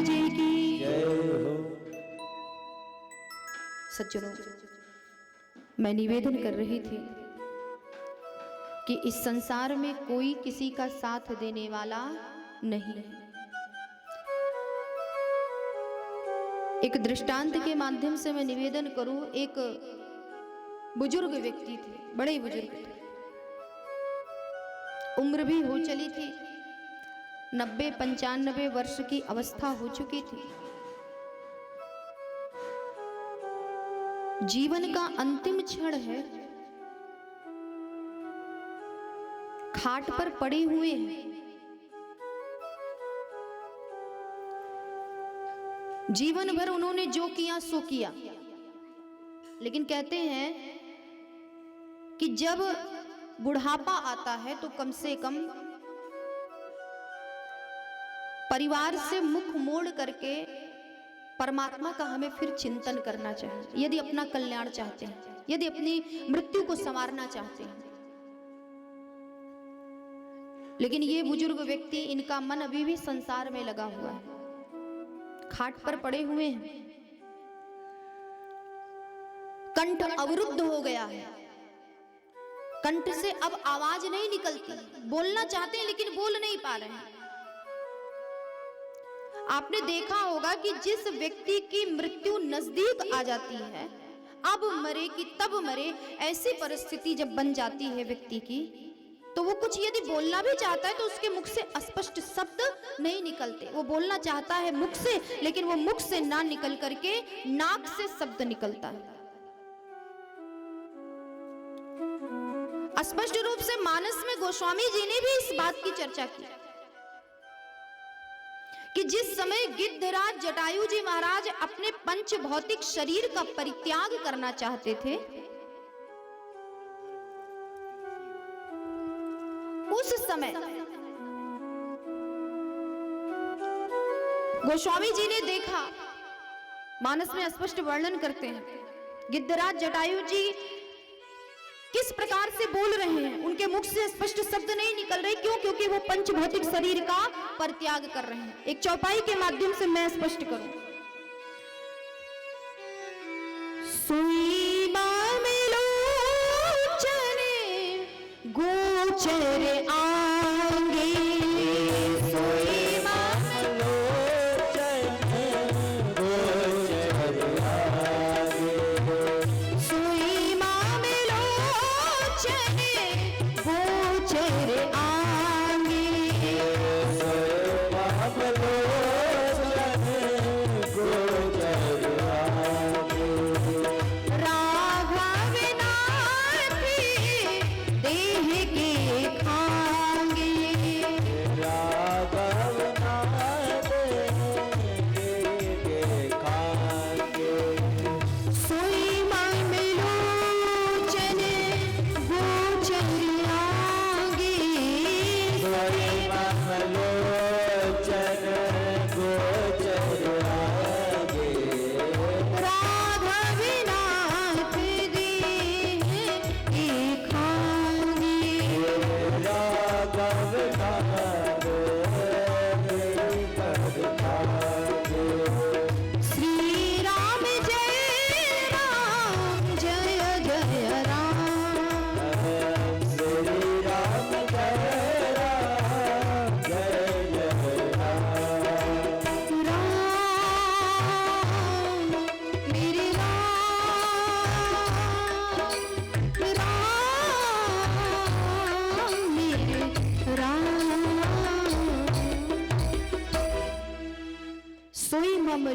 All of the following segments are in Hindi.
जी की जय हो। सज्जनों, मैं निवेदन कर रही थी कि इस संसार में कोई किसी का साथ देने वाला नहीं है। एक दृष्टांत के माध्यम से मैं निवेदन करूं। एक बुजुर्ग व्यक्ति थे, बड़े बुजुर्ग थे, उम्र भी हो चली थी, 90-95 वर्ष की अवस्था हो चुकी थी। जीवन का अंतिम क्षण है, खाट पर पड़े हुए हैं। जीवन भर उन्होंने जो किया सो किया, लेकिन कहते हैं कि जब बुढ़ापा आता है तो कम से कम परिवार से मुख मोड़ करके परमात्मा का हमें फिर चिंतन करना चाहिए, यदि अपना कल्याण चाहते हैं, यदि अपनी मृत्यु को संवारना चाहते हैं। लेकिन ये बुजुर्ग व्यक्ति, इनका मन अभी भी संसार में लगा हुआ है, खाट पर पड़े हुए हैं, कंठ अवरुद्ध हो गया है, कंठ से अब आवाज नहीं निकलती, बोलना चाहते हैं लेकिन बोल नहीं पा रहे हैं। आपने देखा होगा कि जिस व्यक्ति की मृत्यु नजदीक आ जाती है, अब मरे कि तब मरे, ऐसी परिस्थिति जब बन जाती है व्यक्ति की, तो वो कुछ यदि बोलना भी चाहता है तो उसके मुख से अस्पष्ट शब्द नहीं निकलते। वो बोलना चाहता है मुख से, लेकिन वो मुख से ना निकल करके नाक से शब्द निकलता है। स्पष्ट रूप से मानस में गोस्वामी जी ने भी इस बात की चर्चा की कि जिस समय गिद्धराज जटायु जी महाराज अपने पंच भौतिक शरीर का परित्याग करना चाहते थे, उस समय गोस्वामी जी ने देखा, मानस में स्पष्ट वर्णन करते हैं, गिद्धराज जटायु जी किस प्रकार से बोल रहे हैं, उनके मुख से स्पष्ट शब्द नहीं निकल रहे। क्यों? क्योंकि वो पंच भौतिक शरीर का परित्याग कर रहे हैं। एक चौपाई के माध्यम से मैं स्पष्ट करूं। सुई मामिलो चने गोचर आंगे, सुई मामिलो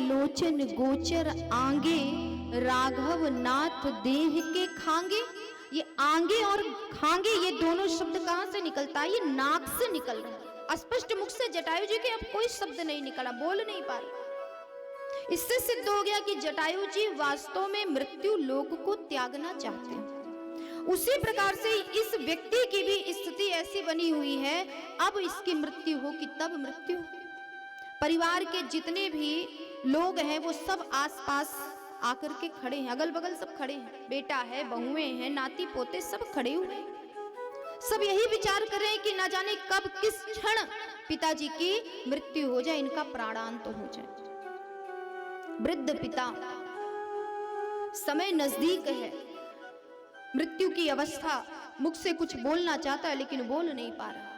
लोचन गोचर आंगे, राघव नाथ देह के खांगे। ये आंगे और खांगे, ये दोनों शब्द कहां से निकलता है? ये नाक से निकल रहा है। स्पष्ट मुख से जटायु जी के अब कोई शब्द नहीं निकला, बोल नहीं पा रहे। इससे सिद्ध हो गया कि जटायु जी वास्तव में मृत्यु लोक को त्यागना चाहते हैं। उसी प्रकार से इस व्यक्ति की भी स्थिति ऐसी बनी हुई है, अब इसकी मृत्यु हो कि तब मृत्यु। परिवार के जितने भी लोग हैं वो सब आसपास आकर के खड़े हैं, अगल बगल सब खड़े हैं, बेटा है, बहुएं हैं, नाती पोते सब खड़े हुए हैं। सब यही विचार कर रहे हैं कि ना जाने कब किस क्षण पिताजी की मृत्यु हो जाए, इनका प्राणांत हो जाए। वृद्ध पिता, समय नजदीक है, मृत्यु की अवस्था, मुख से कुछ बोलना चाहता है लेकिन बोल नहीं पा रहा।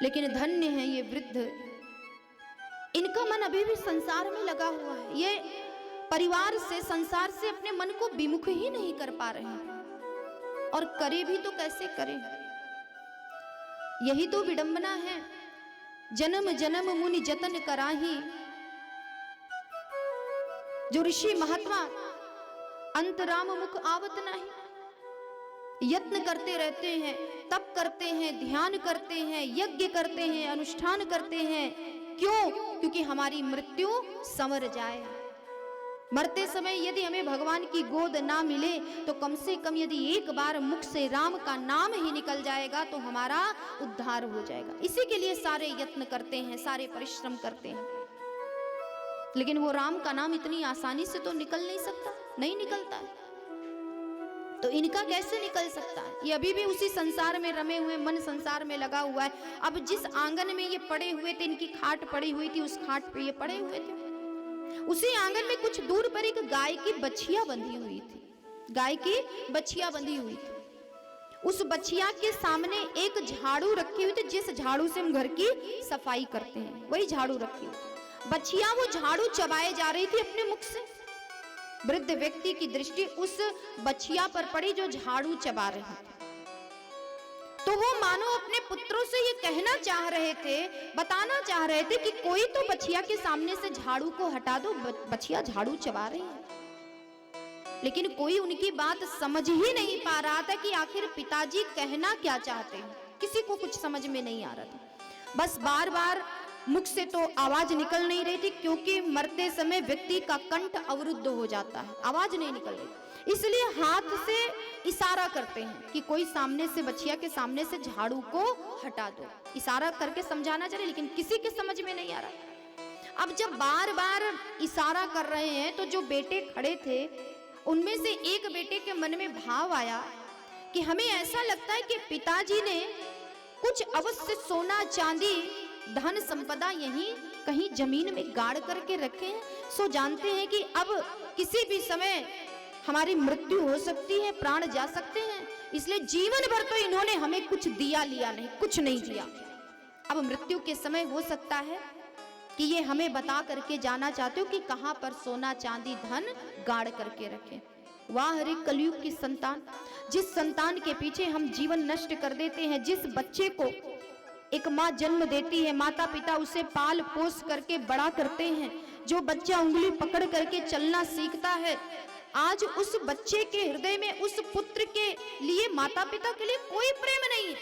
लेकिन धन्य है ये वृद्ध, इनका मन अभी भी संसार में लगा हुआ है। ये परिवार से, संसार से अपने मन को विमुख ही नहीं कर पा रहे हैं, और करे भी तो कैसे करें। यही तो विडंबना है। जन्म जन्म मुनि जतन कराही, जो ऋषि महात्मा अंतराम मुख आवत नहीं। यत्न करते रहते हैं, तप करते हैं, ध्यान करते हैं, यज्ञ करते हैं, अनुष्ठान करते हैं। क्यों? क्योंकि हमारी मृत्यु संवर जाए। मरते समय यदि हमें भगवान की गोद ना मिले तो कम से कम यदि एक बार मुख से राम का नाम ही निकल जाएगा तो हमारा उद्धार हो जाएगा। इसी के लिए सारे यत्न करते हैं, सारे परिश्रम करते हैं। लेकिन वो राम का नाम इतनी आसानी से तो निकल नहीं सकता, नहीं निकलता है। तो इनका कैसे निकल सकता है? ये अभी भी उसी संसार में रमे हुए, मन संसार में लगा हुआ है। अब जिस आंगन में ये पड़े हुए थे, इनकी खाट पड़ी हुई थी, उस खाट पे ये पड़े हुए थे। उसी आंगन में कुछ दूर पर एक गाय की बछिया बंधी हुई थी, गाय की बछिया बंधी हुई थी। उस बछिया के सामने एक झाड़ू रखी हुई थी, जिस झाड़ू से हम घर की सफाई करते हैं, वही झाड़ू रखी हुई। बछिया वो झाड़ू चबाए जा रही थी अपने मुख से। वृद्ध व्यक्ति की दृष्टि उस बछिया पर पड़ी जो झाड़ू चबा रही थी। तो वो मानो अपने पुत्रों से ये कहना चाह रहे थे, बताना चाह रहे थे कि कोई तो बछिया के सामने से झाड़ू को हटा दो, बछिया झाड़ू चबा रही है। लेकिन कोई उनकी बात समझ ही नहीं पा रहा था कि आखिर पिताजी कहना क्या चाहते हैं। किसी को कुछ समझ में नहीं आ रहा था। बस बार बार मुख से तो आवाज निकल नहीं रही थी, क्योंकि मरते समय व्यक्ति का कंठ अवरुद्ध हो जाता है, आवाज नहीं निकल रही। इसलिए हाथ से इशारा करते हैं कि कोई सामने से, बछिया के सामने से झाड़ू को हटा दो। इशारा करके समझाना चाहिए, लेकिन किसी के समझ में नहीं आ रहा। अब जब बार बार इशारा कर रहे हैं तो जो बेटे खड़े थे उनमें से एक बेटे के मन में भाव आया कि हमें ऐसा लगता है कि पिताजी ने कुछ अवश्य सोना चांदी धन संपदा यहीं कहीं जमीन में गाड़ करके रखे हैं। सो जानते हैं कि अब किसी भी समय हमारी मृत्यु हो सकती है, प्राण जा सकते हैं, इसलिए जीवन भर तो इन्होंने हमें कुछ दिया लिया नहीं, कुछ नहीं दिया। अब मृत्यु के समय हो सकता है कि ये हमें बता करके जाना चाहते हो कि कहां पर सोना चांदी धन गाड़ करके रखें। वाह हरे कलयुग की संतान, जिस संतान के पीछे हम जीवन नष्ट कर देते हैं। जिस बच्चे को एक माँ जन्म देती है, माता पिता उसे पाल पोस करके बड़ा करते हैं, जो बच्चा उंगली पकड़ करके चलना सीखता है, आज उस बच्चे के हृदय में उस पुत्र के लिए, माता पिता के लिए कोई प्रेम नहीं है।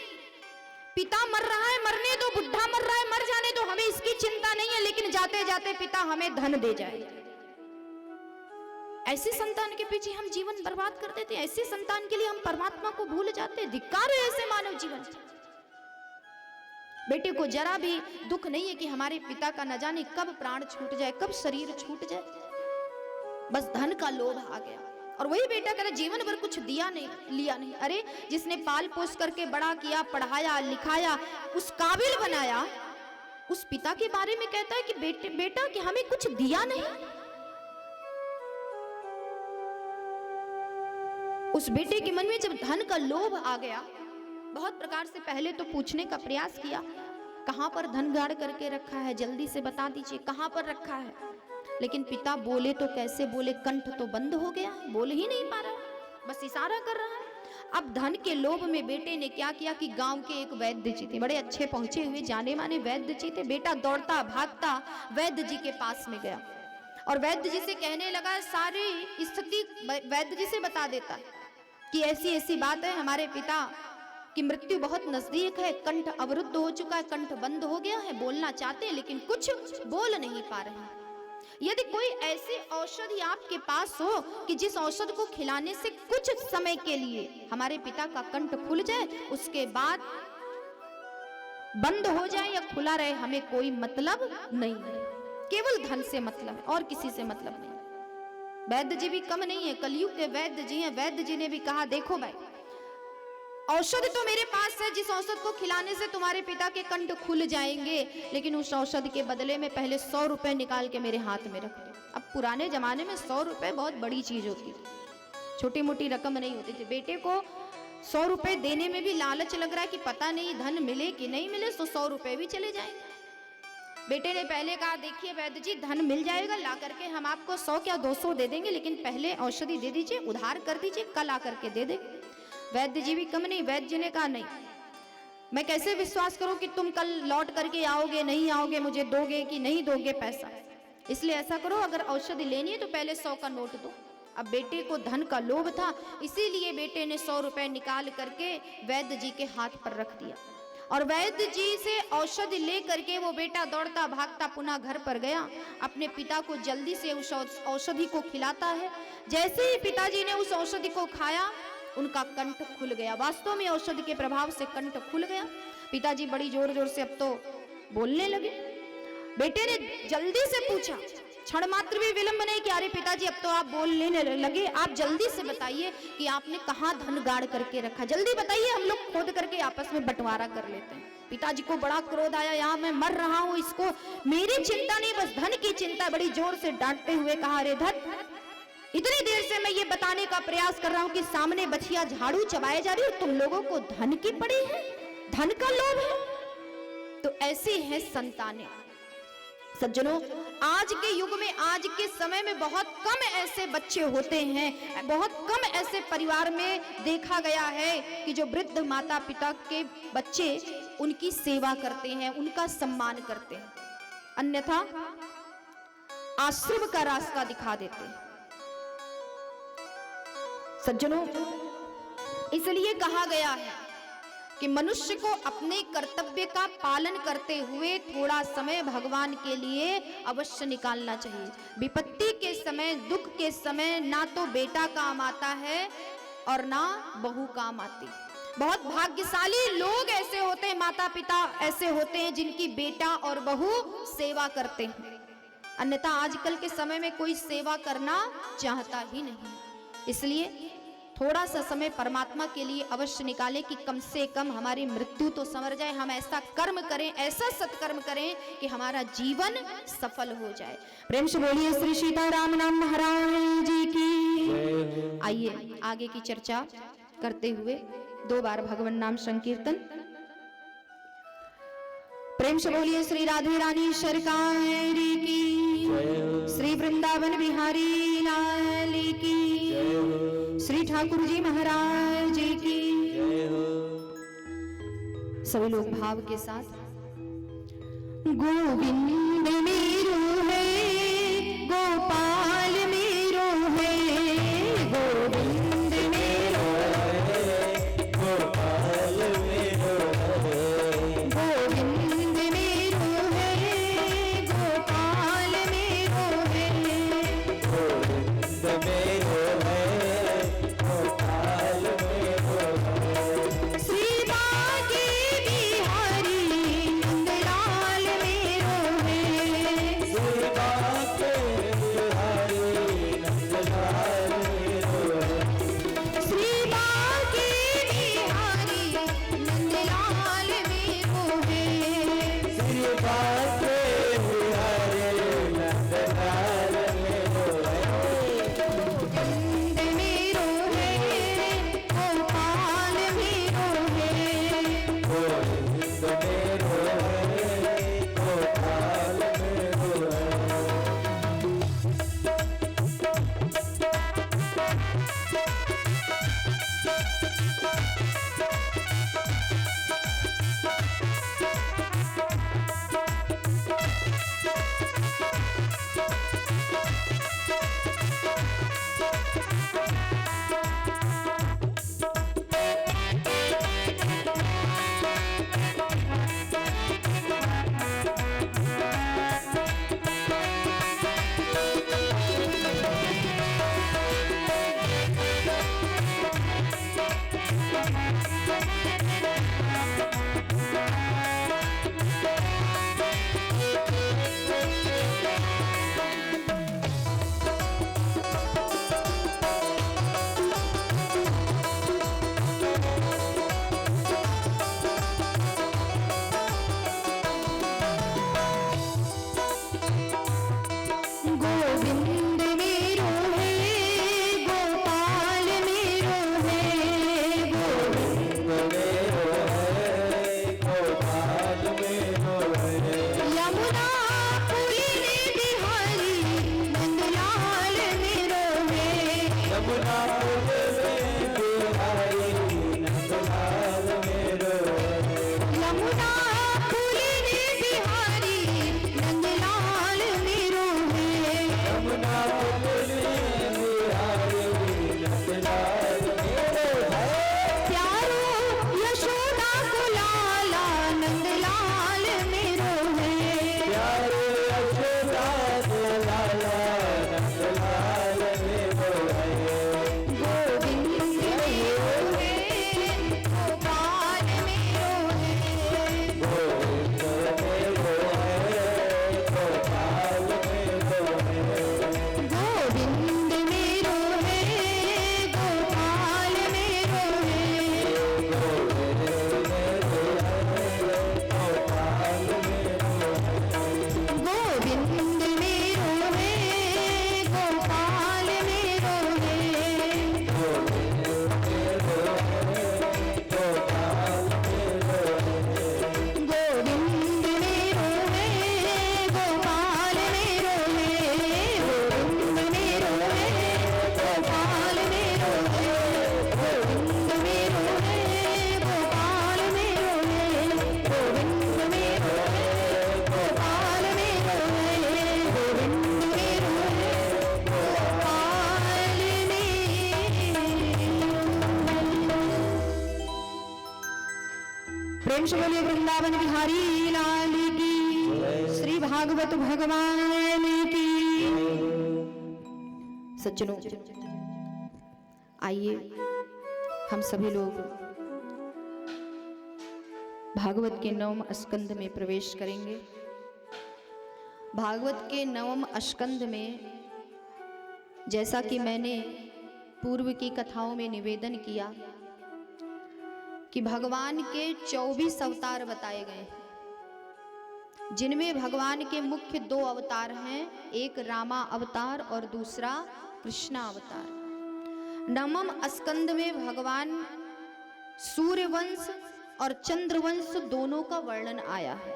पिता मर रहा है, मरने दो, बुढ़ा मर रहा है, मर जाने दो, हमें इसकी चिंता नहीं है, लेकिन जाते जाते पिता हमें धन दे जाए। ऐसे संतान के पीछे हम जीवन बर्बाद कर देते हैं। ऐसे संतान के लिए हम परमात्मा को भूल जाते हैं। धिक्कार है ऐसे मानव जीवन। बेटे को जरा भी दुख नहीं है कि हमारे पिता का न जाने कब प्राण छूट जाए, कब शरीर छूट जाए। बस धन का लोभ आ गया। और वही बेटा कह रहा जीवन भर कुछ दिया नहीं, लिया नहीं। अरे जिसने पाल पोस करके बड़ा किया, पढ़ाया लिखाया, उस काबिल बनाया, उस पिता के बारे में कहता है कि बेटा कि हमें कुछ दिया नहीं। उस बेटे के मन में जब धन का लोभ आ गया, बहुत प्रकार से पहले तो पूछने का प्रयास किया, कहां पर धन गाड़ करके रखा है, जल्दी से बता दीजिए कहां पर रखा है। लेकिन पिता बोले तो कैसे बोले, कंठ तो बंद हो गया, बोल ही नहीं पा रहा, बस इशारा कर रहा है। अब धन के लोभ में बेटे ने क्या किया कि गांव के एक वैद्य जी थे, बड़े अच्छे पहुंचे हुए जाने माने वैद्य जी थे। बेटा दौड़ता भागता वैद्य जी के पास में गया और वैद्य जी से कहने लगा, सारी स्थिति वैद्य जी से बता देता कि ऐसी ऐसी बात है, हमारे पिता की मृत्यु बहुत नजदीक है, कंठ अवरुद्ध हो चुका है, कंठ बंद हो गया है, बोलना चाहते हैं लेकिन कुछ बोल नहीं पा रहे। यदि कोई ऐसी औषधि आपके पास हो कि जिस औषध को खिलाने से कुछ समय के लिए हमारे पिता का कंठ खुल जाए, उसके बाद बंद हो जाए या खुला रहे, हमें कोई मतलब नहीं है, केवल धन से मतलब है और किसी से मतलब नहीं। वैद्य जी भी कम नहीं है, कलयुग के वैद्य जी हैं। वैद्य जी ने भी कहा, देखो भाई औषधि तो मेरे पास है, जिस औषध को खिलाने से तुम्हारे पिता के कंठ खुल जाएंगे, लेकिन उस औषधि के बदले में पहले 100 रुपए निकाल के मेरे हाथ में रख दो। अब पुराने जमाने में 100 रुपए बहुत बड़ी चीज होती थी, छोटी मोटी रकम नहीं होती थी। बेटे को 100 रुपए देने में भी लालच लग रहा है कि पता नहीं धन मिले कि नहीं मिले, तो 100 रुपए भी चले जाएंगे। बेटे ने पहले कहा, देखिए वैद्य जी, धन मिल जाएगा, ला करके हम आपको 100 क्या 200 दे देंगे, लेकिन पहले औषधि दे दीजिए, उधार कर दीजिए, कल आकर के दे देंगे। वैद्य जी भी कम नहीं, वैद्य जी ने कहा, नहीं, मैं कैसे विश्वास करूं कि तुम कल लौट करके आओगे, नहीं आओगे, मुझे दोगे कि नहीं दोगे पैसा। इसलिए ऐसा करो, अगर औषधि लेनी है तो पहले 100 का नोट दो। अब बेटे को धन का लोभ था, इसीलिए बेटे ने 100 रुपए निकाल करके वैद्य जी के हाथ पर रख दिया, और वैद्य जी से औषधि ले करके वो बेटा दौड़ता भागता पुनः घर पर गया, अपने पिता को जल्दी से उस औषधि को खिलाता है। जैसे ही पिताजी ने उस औषधि को खाया, उनका कंठ खुल गया। वास्तव में औषधि के प्रभाव से कंठ खुल गया। पिताजी बड़ी जोर जोर से अब तो बोलने लगे। बेटे ने जल्दी से पूछा, क्षण मात्र भी विलंब नहीं किया, अरे पिताजी अब तो आप बोलने लगे, आप जल्दी से बताइए कि आपने कहाँ धन गाड़ करके रखा, जल्दी बताइए, हम लोग खोद करके आपस में बंटवारा कर लेते हैं। पिताजी को बड़ा क्रोध आया, यहाँ मैं मर रहा हूँ, इसको मेरी चिंता नहीं, बस धन की चिंता। बड़ी जोर से डांटते हुए कहा, अरे धन, इतनी देर से मैं ये बताने का प्रयास कर रहा हूं कि सामने बछिया झाड़ू चबाए जा रही है, तुम लोगों को धन की पड़ी है, धन का लोभ है। तो ऐसी है संतानें। सज्जनों, आज के युग में, आज के समय में बहुत कम ऐसे बच्चे होते हैं, बहुत कम ऐसे परिवार में देखा गया है कि जो वृद्ध माता पिता के बच्चे उनकी सेवा करते हैं, उनका सम्मान करते हैं, अन्यथा आश्रम का रास्ता दिखा देते हैं। सज्जनों, इसलिए कहा गया है कि मनुष्य को अपने कर्तव्य का पालन करते हुए थोड़ा समय भगवान के लिए अवश्य निकालना चाहिए। विपत्ति के समय, दुख के समय ना तो बेटा काम आता है और ना बहू काम आती। बहुत भाग्यशाली लोग ऐसे होते हैं, माता पिता ऐसे होते हैं जिनकी बेटा और बहू सेवा करते हैं, अन्यथा आजकल के समय में कोई सेवा करना चाहता ही नहीं। इसलिए थोड़ा सा समय परमात्मा के लिए अवश्य निकालें कि कम से कम हमारी मृत्यु तो संवर जाए, हम ऐसा कर्म करें, ऐसा सत्कर्म करें कि हमारा जीवन सफल हो जाए। प्रेम से बोलिए श्री सीताराम नाम महाराज जी की। आइए आगे की चर्चा करते हुए 2 बार भगवान नाम संकीर्तन। प्रेम से बोलिए श्री राधे रानी सरकार की, श्री वृंदावन बिहारी लाल की, श्री ठाकुर जी महाराज की। सभी लोग भाव के साथ, गोविंद मेरो है, गोपाल मेरो है, गोविंद मेरो है, गोपाल मेरो है, गोविंद मेरो है, गोपाल मेरो है, गोविंद मेरो है, गोपाल मेरो है, श्री बांके बिहारी नंदलाल मेरो है, गोविंद मेरो है गोपाल मेरो है, गोविंद मेरो है गोपाल मेरो है, गोविंद मेरो है गोपाल मेरो है, गोविंद मेरो है गोपाल मेरो है, गोविंद मेरो है गोपाल मेरो है, गोविंद मेरो है गोपाल मेरो। प्रेम से बोलिए वृंदावन बिहारी लाल की, श्री भागवत भगवान की। सज्जनों, आइए हम सभी लोग भागवत के 9वें स्कंद में प्रवेश करेंगे। भागवत के 9वें स्कंद में, जैसा कि मैंने पूर्व की कथाओं में निवेदन किया कि भगवान के 24 अवतार बताए गए हैं, जिनमें भगवान के मुख्य 2 अवतार हैं, एक रामा अवतार और दूसरा कृष्णा अवतार। 9वें स्कंद में भगवान सूर्यवंश और चंद्रवंश दोनों का वर्णन आया है।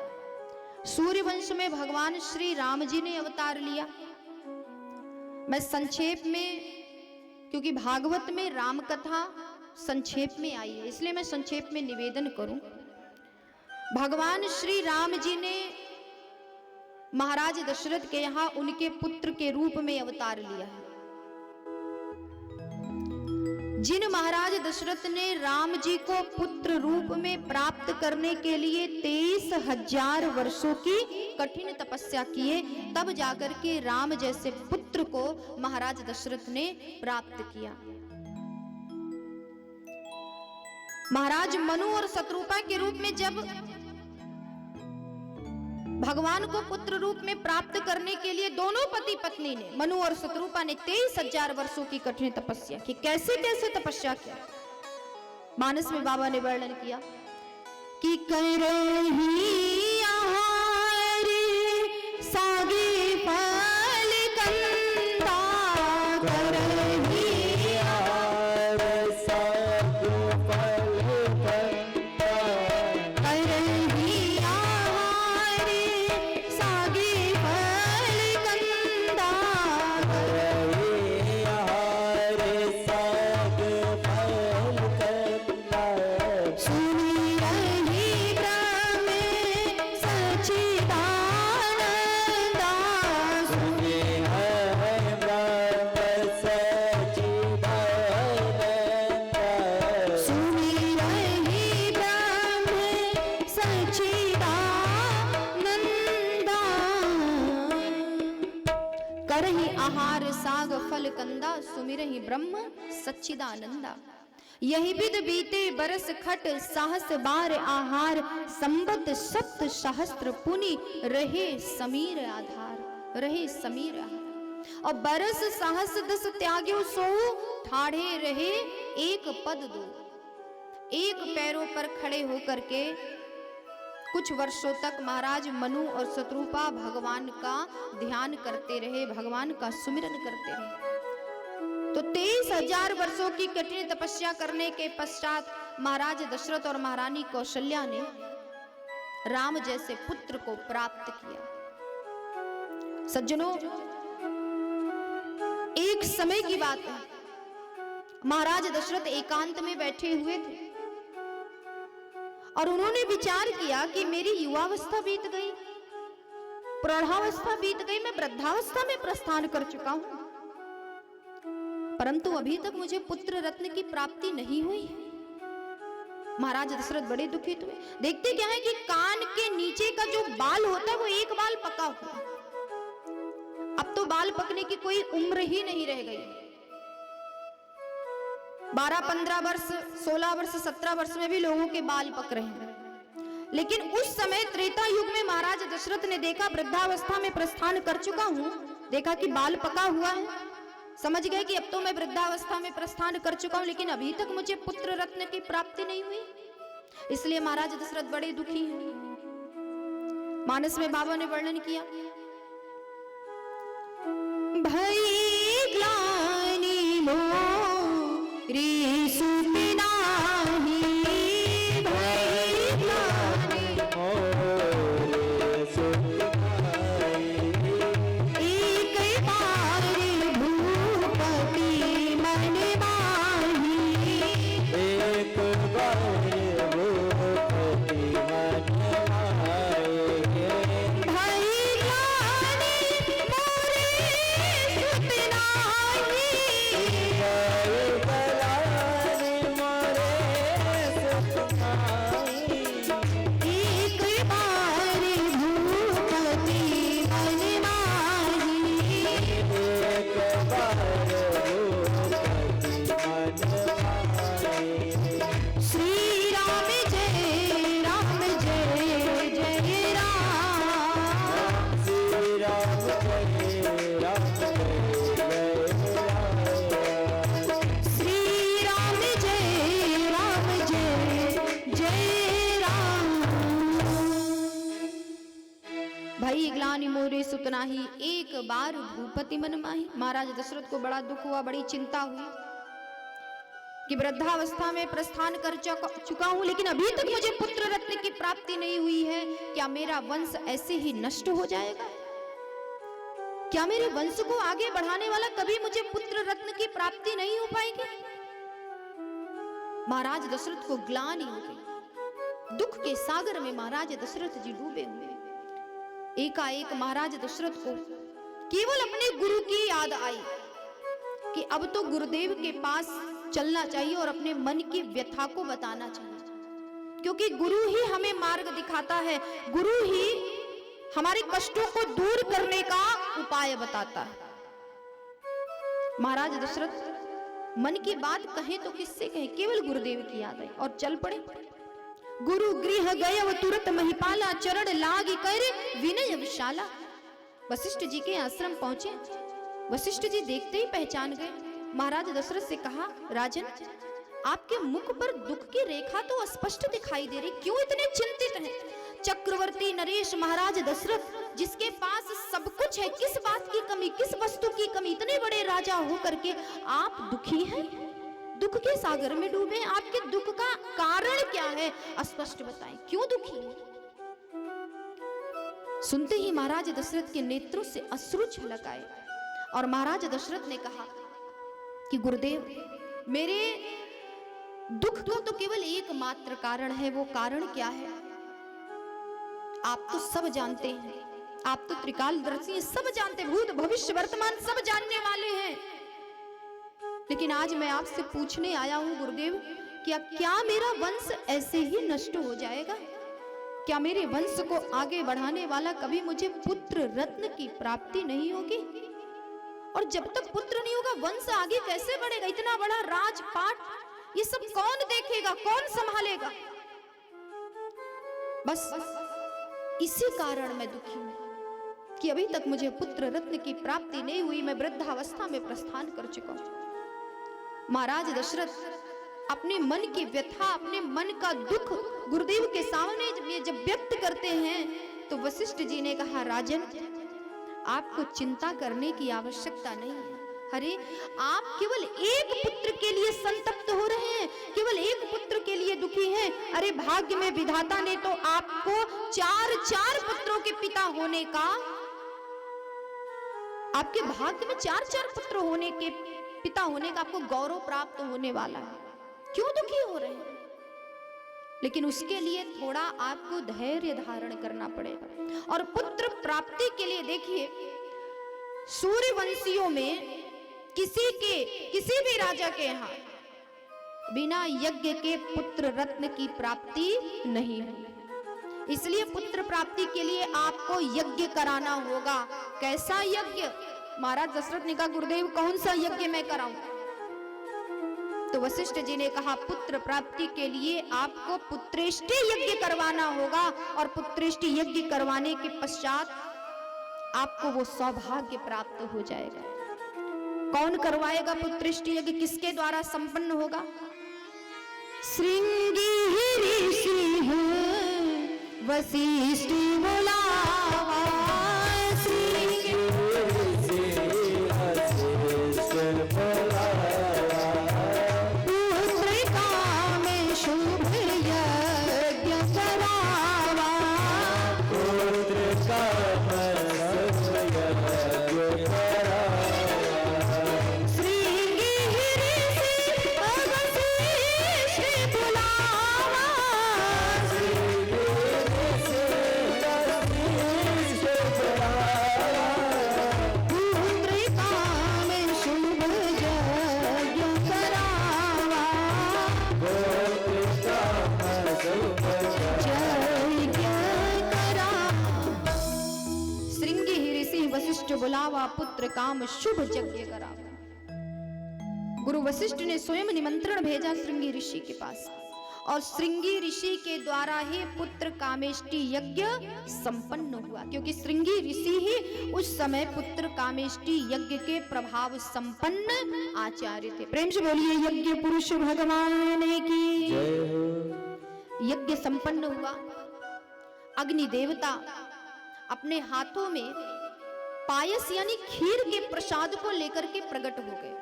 सूर्यवंश में भगवान श्री राम जी ने अवतार लिया। मैं संक्षेप में, क्योंकि भागवत में राम कथा संक्षेप में आई है, इसलिए मैं संक्षेप में निवेदन करूं। भगवान श्री राम जी ने महाराज दशरथ के यहाँ उनके पुत्र के रूप में अवतार लिया है। जिन महाराज दशरथ ने राम जी को पुत्र रूप में प्राप्त करने के लिए 23,000 वर्षों की कठिन तपस्या किए, तब जाकर के राम जैसे पुत्र को महाराज दशरथ ने प्राप्त किया। महाराज मनु और शत्रुपा के रूप में जब भगवान को पुत्र रूप में प्राप्त करने के लिए दोनों पति पत्नी ने, मनु और शत्रुपा ने 23,000 वर्षों की कठिन तपस्या की। कैसे कैसे तपस्या किया, मानस में बाबा ने वर्णन किया कि करही आहार सागे फल कंदा, करही आहार सागे फल कंदा, करही आहार सागे फल कंदा, करही आहार सागे फल कंदा, सुनी रही ब्रह्म सच्चिदानंदा, सुनी है ब्रह्म सच्चिदानंदा, सुनी रही ब्रह्म सच्चिदानंदा, करही आहार साग फल कंदा, सुमिरहि ब्रह्म सच्चिदानंदा। यही विध बीते बरस खट साहस बार आहार, संबत सप्त सहस्त्र पुनि रहे समीर आधार, रहे समीर आधार। और बरस साहस 10 त्याग्यो सोऊ, ठाढ़े रहे एक पद दो। एक पैरों पर खड़े होकर के कुछ वर्षों तक महाराज मनु और शत्रुपा भगवान का ध्यान करते रहे, भगवान का सुमिरन करते रहे। तो 23,000 वर्षों की कठिन तपस्या करने के पश्चात महाराज दशरथ और महारानी कौशल्या ने राम जैसे पुत्र को प्राप्त किया। सज्जनों, एक समय की बात है, महाराज दशरथ एकांत में बैठे हुए थे और उन्होंने विचार किया कि मेरी युवावस्था बीत गई, प्रौढ़ावस्था बीत गई, मैं वृद्धावस्था में प्रस्थान कर चुका हूं, परंतु अभी तक मुझे पुत्र रत्न की प्राप्ति नहीं हुई है। महाराज दशरथ बड़े दुखित हुए। देखते क्या है कि कान के नीचे का जो बाल होता है वो एक बाल पका हुआ है। अब तो बाल पकने की कोई उम्र ही नहीं रह गई। 12-15 वर्ष, 16 वर्ष, 17 वर्ष में भी लोगों के बाल पक रहे हैं। लेकिन उस समय त्रेता युग में महाराज दशरथ ने देखा वृद्धावस्था में प्रस्थान कर चुका हूं, देखा कि बाल पका हुआ है, समझ गए कि अब तो मैं वृद्धावस्था में प्रस्थान कर चुका हूं, लेकिन अभी तक मुझे पुत्र रत्न की प्राप्ति नहीं हुई। इसलिए महाराज दशरथ बड़े दुखी हैं। मानस में बाबा ने वर्णन किया रे सुत नाही भई ग्लानि मोरे सुत नाही। एक बार भूपति मन माही एक बार भूपति मन माही भई ग्लानि मोरे सुत नाही भई ग्लानि मोरे सुत नाही एक बार भूपति मन माही। महाराज दशरथ को बड़ा दुख हुआ, बड़ी चिंता हुई कि वृद्धावस्था में प्रस्थान कर चुका हूं, लेकिन अभी तक मुझे पुत्र रत्न की प्राप्ति नहीं हुई है। क्या मेरा वंश ऐसे ही नष्ट हो जाएगा? क्या मेरे वंश को आगे बढ़ाने वाला कभी मुझे पुत्र रत्न की प्राप्ति नहीं हो पाएगी? महाराज दशरथ को ग्लानि हो गई। दुख के सागर में महाराज दशरथ जी डूबे हुए। एकाएक महाराज दशरथ को केवल अपने गुरु की याद आई कि अब तो गुरुदेव के पास चलना चाहिए और अपने मन की व्यथा को बताना चाहिए, क्योंकि गुरु ही हमें मार्ग दिखाता है, गुरु ही हमारे कष्टों को दूर करने का उपाय बताता है। महाराज दशरथ मन की बात कहें तो किससे कहें, केवल गुरुदेव की याद आई और चल पड़े। गुरु गृह गए तुरंत महिपाला चरण लाग कर विनय विशाला। वशिष्ठ जी के आश्रम पहुंचे। वशिष्ठ जी देखते ही पहचान गए। महाराज दशरथ से कहा, राजन आपके मुख पर दुख की रेखा तो स्पष्ट दिखाई दे रही, क्यों इतने चिंतित हैं? चक्रवर्ती नरेश महाराज दशरथ जिसके पास सब कुछ है, किस बात की कमी, किस वस्तु की कमी? इतने बड़े राजा होकर के आप दुखी हैं, दुख के सागर में डूबे। आपके दुख का कारण क्या है? स्पष्ट बताएं, क्यों दुखी है? सुनते ही महाराज दशरथ के नेत्रों से अश्रु छलक आए और महाराज दशरथ ने कहा कि गुरुदेव, मेरे दुख का तो केवल एकमात्र कारण है। वो कारण क्या है? आप तो सब जानते हैं, आप तो त्रिकालदर्शी हैं, सब जानते, भूत भविष्य वर्तमान सब जानने वाले हैं। लेकिन आज मैं आपसे पूछने आया हूं गुरुदेव, क्या मेरा वंश ऐसे ही नष्ट हो जाएगा? क्या मेरे वंश को आगे बढ़ाने वाला कभी मुझे पुत्र रत्न की प्राप्ति नहीं होगी? और जब तक पुत्र नहीं होगा वंश आगे कैसे बढ़ेगा? इतना बड़ा राजपाट ये सब कौन देखेगा, कौन संभालेगा? बस इसी कारण मैं दुखी हूं कि अभी तक मुझे पुत्र रत्न की प्राप्ति नहीं हुई। मैं वृद्धावस्था में प्रस्थान कर चुका हूं। महाराज दशरथ अपने मन की व्यथा, अपने मन का दुख गुरुदेव के सामने जब व्यक्त करते हैं तो वशिष्ठ जी ने कहा, राजन आपको चिंता करने की आवश्यकता नहीं है। अरे आप केवल एक पुत्र के लिए संतप्त हो रहे हैं, केवल एक पुत्र के लिए दुखी हैं। अरे भाग्य में विधाता ने तो आपको 4 पुत्रों के पिता होने का, आपके भाग्य में 4 पुत्र होने के पिता होने का आपको गौरव प्राप्त होने वाला है। क्यों दुखी हो रहे हैं? लेकिन उसके लिए थोड़ा आपको धैर्य धारण करना पड़ेगा। और पुत्र प्राप्ति के लिए देखिए, सूर्यवंशियों में किसी भी राजा के यहाँ बिना यज्ञ के पुत्र रत्न की प्राप्ति नहीं हुई। इसलिए पुत्र प्राप्ति के लिए आपको यज्ञ कराना होगा। कैसा यज्ञ? महाराज दशरथ ने कहा, गुरुदेव कौन सा यज्ञ मैं कराऊं? तो वशिष्ठ जी ने कहा, पुत्र प्राप्ति के लिए आपको पुत्रेष्टि यज्ञ करवाना होगा और पुत्रेष्टि यज्ञ करवाने के पश्चात आपको वो सौभाग्य प्राप्त हो जाएगा। कौन करवाएगा पुत्रेष्टि यज्ञ? किसके द्वारा संपन्न होगा? श्रृंगी ऋषि वशिष्ठ बुलावा, श्रृंगी ऋषि वशिष्ठ बुलावा, बुलावा पुत्र काम शुभ यज्ञ करावा। गुरु वशिष्ठ ने स्वयं निमंत्रण भेजा श्रृंगी ऋषि के पास और श्रृंगी ऋषि के द्वारा ही पुत्र कामेष्टि यज्ञ संपन्न हुआ, क्योंकि श्रृंगी ऋषि ही उस समय पुत्र कामेष्टि यज्ञ के प्रभाव संपन्न आचार्य थे। प्रेम से बोलिए यज्ञ पुरुष भगवान की जय। यज्ञ संपन्न हुआ। अग्नि देवता अपने हाथों में पायस यानी खीर के प्रसाद को लेकर के प्रकट हो गए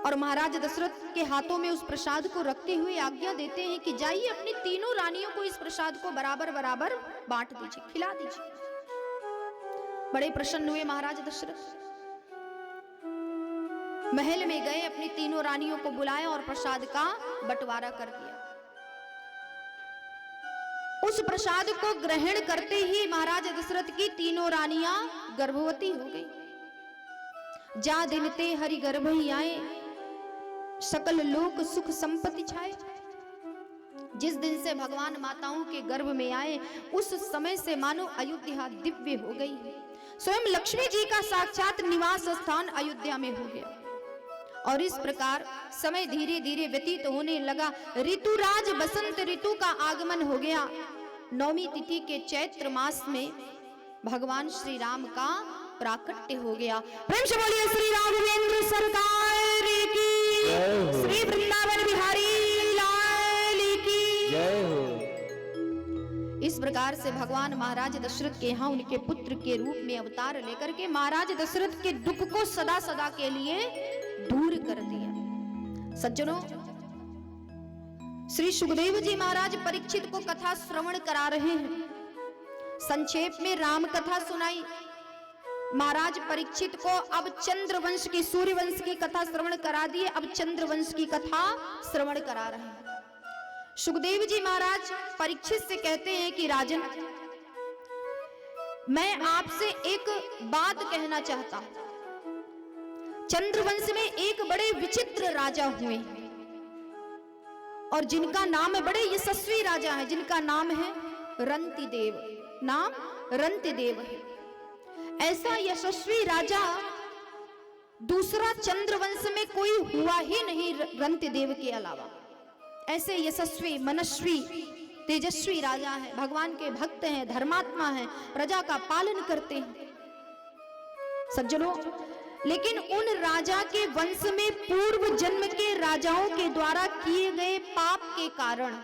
और महाराज दशरथ के हाथों में उस प्रसाद को रखते हुए आज्ञा देते हैं कि जाइए अपनी तीनों रानियों को इस प्रसाद को बराबर बराबर बांट दीजिए, खिला दीजिए। बड़े प्रसन्न हुए महाराज दशरथ, महल में गए, अपनी तीनों रानियों को बुलाया और प्रसाद का बंटवारा कर दिया। उस प्रसाद को ग्रहण करते ही महाराज दशरथ की तीनों रानियां गर्भवती हो गई। जा दिन ते हरि गर्भ ही आए, सकल लोक सुख संपत्ति छाए। जिस दिन से भगवान माताओं के गर्भ में आए उस समय से मानो अयोध्या दिव्य हो गई। स्वयं लक्ष्मी जी का साक्षात निवास स्थान अयोध्या में हो गया। और इस प्रकार समय धीरे धीरे व्यतीत होने लगा। ऋतुराज बसंत ऋतु का आगमन हो गया। नौमी तिथि के चैत्र मास में भगवान श्री राम का प्राकट्य हो गया। प्रेम से बोलिए श्री राघवेंद्र सरकार की, श्री वृंदावन बिहारी लाल की जय हो। इस प्रकार से भगवान महाराज दशरथ के यहाँ उनके पुत्र के रूप में अवतार लेकर के महाराज दशरथ के दुख को सदा सदा के लिए दूर कर दिया। सज्जनों, श्री सुखदेव जी महाराज परीक्षित को कथा श्रवण करा रहे हैं। संक्षेप में राम कथा सुनाई। महाराज परीक्षित को अब चंद्रवंश की, सूर्यवंश की कथा श्रवण करा दिए। अब चंद्रवंश की कथा श्रवण करा रहे हैं। सुखदेव जी महाराज परीक्षित से कहते हैं कि राजन, मैं आपसे एक बात कहना चाहता हूं। चंद्रवंश में एक बड़े विचित्र राजा हुए और जिनका नाम है, बड़े यशस्वी राजा है जिनका नाम है रंतिदेव। नाम रंतिदेव है। ऐसा यशस्वी राजा दूसरा चंद्रवंश में कोई हुआ ही नहीं रंतिदेव के अलावा। ऐसे यशस्वी, मनस्वी, तेजस्वी राजा है, भगवान के भक्त हैं, धर्मात्मा हैं, प्रजा का पालन करते हैं। सज्जनों, लेकिन उन राजा के वंश में पूर्व जन्म के राजाओं के द्वारा किए गए पाप के कारण,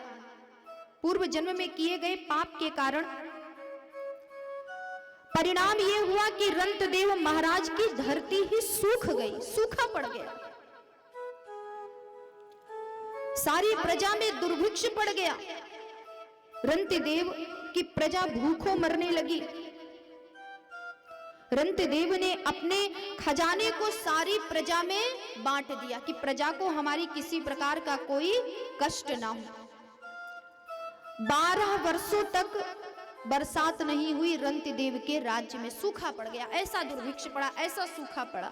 पूर्व जन्म में किए गए पाप के कारण परिणाम यह हुआ कि रंतदेव महाराज की धरती ही सूख गई, सूखा पड़ गया। सारी प्रजा में दुर्भिक्ष पड़ गया। रंतदेव की प्रजा भूखों मरने लगी। रंतदेव ने अपने खजाने को सारी प्रजा में बांट दिया कि प्रजा को हमारी किसी प्रकार का कोई कष्ट ना हो। 12 वर्षों तक बरसात नहीं हुई। रंतदेव के राज्य में सूखा पड़ गया। ऐसा दुर्भिक्ष पड़ा, ऐसा सूखा पड़ा।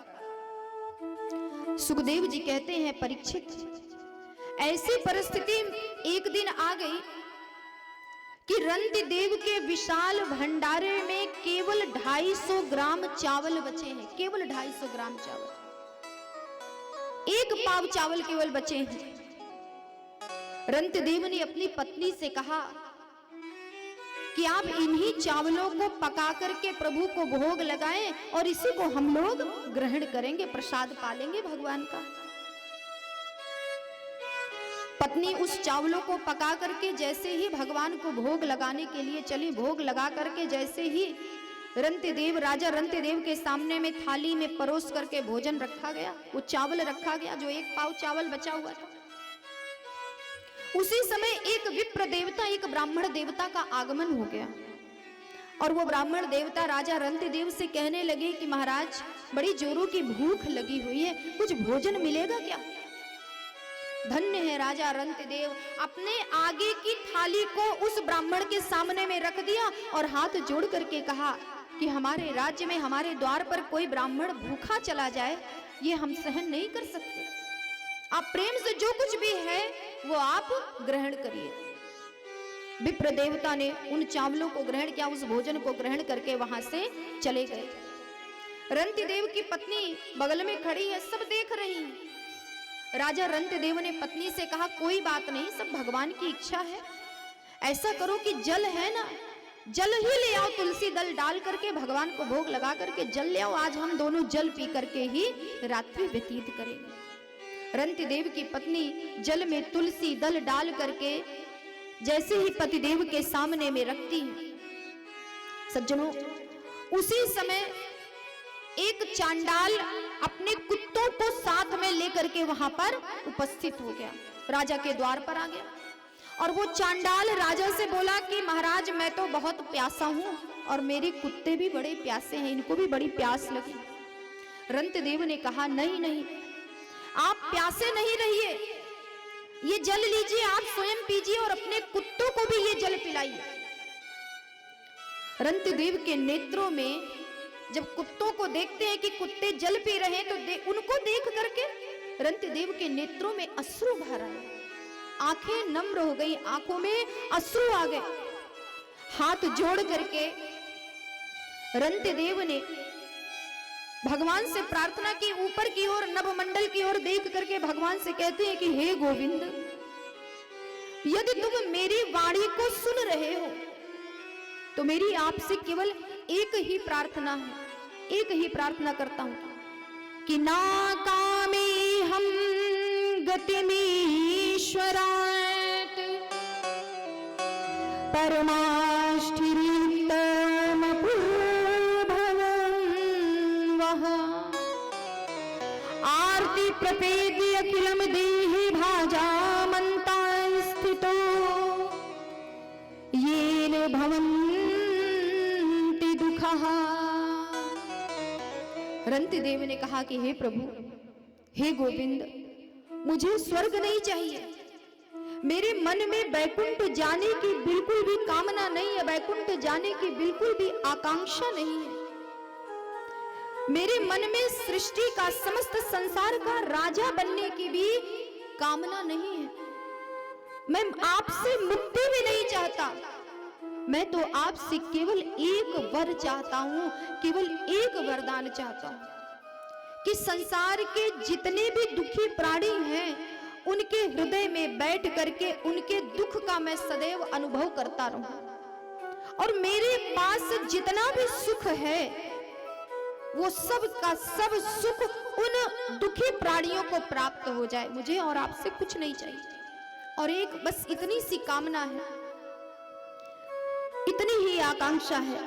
सुखदेव जी कहते हैं, परीक्षित, ऐसी परिस्थिति एक दिन आ गई कि रंतदेव के विशाल भंडारे में केवल 250 ग्राम चावल बचे हैं। केवल 250 ग्राम चावल, 1 पाव चावल केवल बचे हैं। रंतदेव ने अपनी पत्नी से कहा कि आप इन्हीं चावलों को पका करके प्रभु को भोग लगाएं और इसी को हम लोग ग्रहण करेंगे, प्रसाद पालेंगे भगवान का। पत्नी उस चावलों को पका करके जैसे ही भगवान को भोग लगाने के लिए चली, भोग लगा करके जैसे ही रंतदेव, राजा रंतदेव के सामने में थाली में परोस करके भोजन रखा गया, वो चावल रखा गया जो 1 पाव चावल बचा हुआ था, उसी समय एक विप्र देवता, एक ब्राह्मण देवता का आगमन हो गया। और वो ब्राह्मण देवता राजा रंतदेव से कहने लगे कि महाराज, बड़ी जोरों की भूख लगी हुई है, कुछ भोजन मिलेगा क्या? धन्य है राजा रंतदेव, अपने आगे की थाली को उस ब्राह्मण के सामने में रख दिया और हाथ जोड़ करके कहा कि हमारे राज्य में, हमारे द्वार पर कोई ब्राह्मण भूखा चला जाए, ये हम सहन नहीं कर सकते। आप प्रेम से जो कुछ भी है वो आप ग्रहण करिए। विप्र देवता ने उन चावलों को ग्रहण किया, उस भोजन को ग्रहण करके वहां से चले गए। रंतिदेव की पत्नी बगल में खड़ी है, सब देख रही है। राजा रंतिदेव ने पत्नी से कहा, कोई बात नहीं, सब भगवान की इच्छा है। ऐसा करो कि जल है ना, जल ही ले आओ, तुलसी दल डाल करके भगवान को भोग लगा करके जल ले आओ। आज हम दोनों जल पी करके ही रात्रि व्यतीत करेंगे। रंतिदेव की पत्नी जल में तुलसी दल डाल करके जैसे ही पतिदेव के सामने में रखती है, सज्जनों, उसी समय एक चांडाल अपने कुत्तों को साथ में लेकर के वहां पर उपस्थित हो गया, राजा के द्वार पर आ गया। और वो चांडाल राजा से बोला कि महाराज, मैं तो बहुत प्यासा हूं और मेरे कुत्ते भी बड़े प्यासे हैं, इनको भी बड़ी प्यास लगी। रंतिदेव ने कहा, नहीं नहीं, आप प्यासे नहीं रहिए, ये जल लीजिए, आप स्वयं पीजिए और अपने कुत्तों को भी ये जल पिलाइए। रंतिदेव के नेत्रों में जब कुत्तों को देखते हैं कि कुत्ते जल पी रहे हैं, तो उनको देख करके रंतिदेव के नेत्रों में अश्रु भर आए, आंखें नम्र हो गई, आंखों में अश्रु आ गए। हाथ जोड़ करके रंतिदेव ने भगवान से प्रार्थना की, ऊपर की ओर नभमंडल की ओर देख करके भगवान से कहते हैं कि हे गोविंद, यदि तुम मेरी वाणी को सुन रहे हो तो मेरी आपसे केवल एक ही प्रार्थना है, एक ही प्रार्थना करता हूं कि ना कामे हम गतिमीश्वरात् परमाष्ठिरितमपूर्भवं आरती प्रपेद्य अखिलम देहि भाजामन्ता स्थितो येन भवन्ति दुःखः। रंतिदेव ने कहा कि हे प्रभु, हे गोविंद, मुझे स्वर्ग नहीं चाहिए, मेरे मन में वैकुंठ जाने की बिल्कुल भी कामना नहीं है, वैकुंठ जाने की बिल्कुल भी आकांक्षा नहीं है। मेरे मन में सृष्टि का, समस्त संसार का राजा बनने की भी कामना नहीं है। मैं आपसे मुक्ति भी नहीं चाहता, मैं तो आपसे केवल एक वर चाहता हूं, केवल एक वरदान चाहता हूं कि संसार के जितने भी दुखी प्राणी हैं, उनके हृदय में बैठ करके उनके दुख का मैं सदैव अनुभव करता रहूं, और मेरे पास जितना भी सुख है वो सब का सब सुख उन दुखी प्राणियों को प्राप्त हो जाए। मुझे और आपसे कुछ नहीं चाहिए, और एक बस इतनी सी कामना है, इतनी ही आकांक्षा है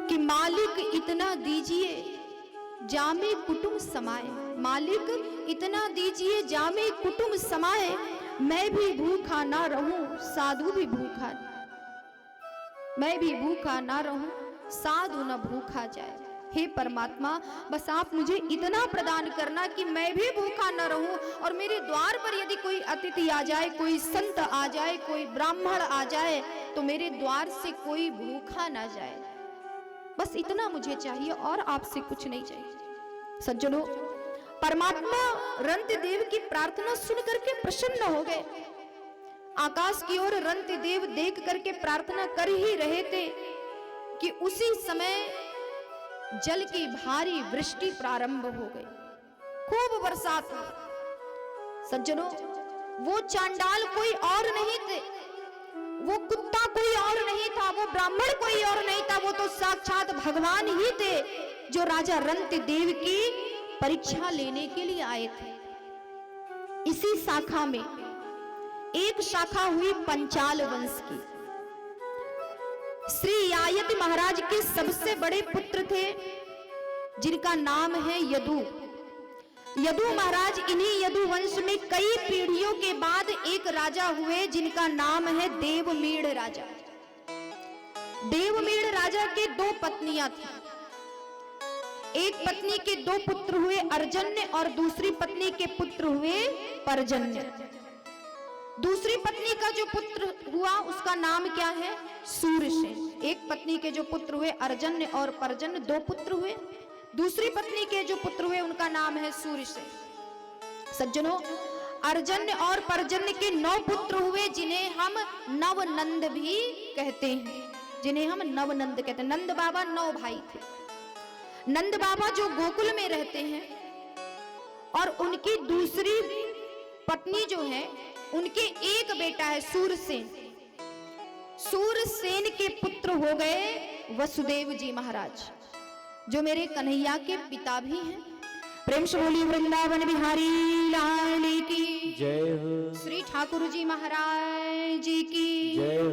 कि मालिक इतना दीजिए जामे कुटुंब समाए, मालिक इतना दीजिए जामे कुटुंब समाए, मैं भी भूखा ना रहूं, साधु भी भूखा, मैं भी भूखा ना रहूं, साधु न भूखा जाए। हे परमात्मा, बस आप मुझे इतना प्रदान करना कि मैं भी भूखा न रहूं, और मेरे द्वार पर यदि कोई अतिथि आ जाए, कोई संत आ जाए, कोई ब्राह्मण आ जाए, तो मेरे द्वार से कोई भूखा ना जाए। बस इतना मुझे चाहिए और आपसे कुछ नहीं चाहिए। सज्जनों, परमात्मा रंतिदेव की प्रार्थना सुन करके प्रसन्न हो गए। आकाश की ओर रंतिदेव देख करके प्रार्थना कर ही रहे थे कि उसी समय जल की भारी वृष्टि प्रारंभ हो गई, खूब बरसात हुई। सज्जनों, वो चांडाल कोई और नहीं थे, वो कुत्ता कोई और नहीं था, वो ब्राह्मण कोई और नहीं था, वो तो साक्षात भगवान ही थे जो राजा रंतिदेव की परीक्षा लेने के लिए आए थे। इसी शाखा में एक शाखा हुई पंचाल वंश की। श्री यायति महाराज के सबसे बड़े पुत्र थे जिनका नाम है यदु। यदु महाराज, इन्हीं यदु वंश में कई पीढ़ियों के बाद एक राजा हुए जिनका नाम है देवमीड़ राजा। देवमीड़ राजा के दो पत्नियां थी। एक पत्नी के दो पुत्र हुए अर्जन्य और दूसरी पत्नी के पुत्र हुए पर्जन्य। दूसरी पत्नी का जो पुत्र हुआ उसका नाम क्या है? सूर्यसेन। एक पत्नी के जो पुत्र हुए अर्जन्य और पर्जन्य, दो पुत्र हुए। दूसरी पत्नी के जो पुत्र हुए उनका नाम है सूर्यसेन। सज्जनों, अर्जन्य और पर्जन्य के 9 पुत्र हुए, जिन्हें हम नवनंद भी कहते हैं, जिन्हें हम नवनंद कहते हैं। नंद बाबा 9 भाई थे। नंद बाबा जो गोकुल में रहते हैं और उनकी दूसरी पत्नी जो है, उनके एक बेटा है सूरसेन। सूरसेन के पुत्र हो गए वसुदेव जी महाराज, जो मेरे कन्हैया के पिता भी हैं। प्रेम से बोली वृंदावन बिहारी लाल की जय हो, श्री ठाकुर जी महाराज जी की जय हो।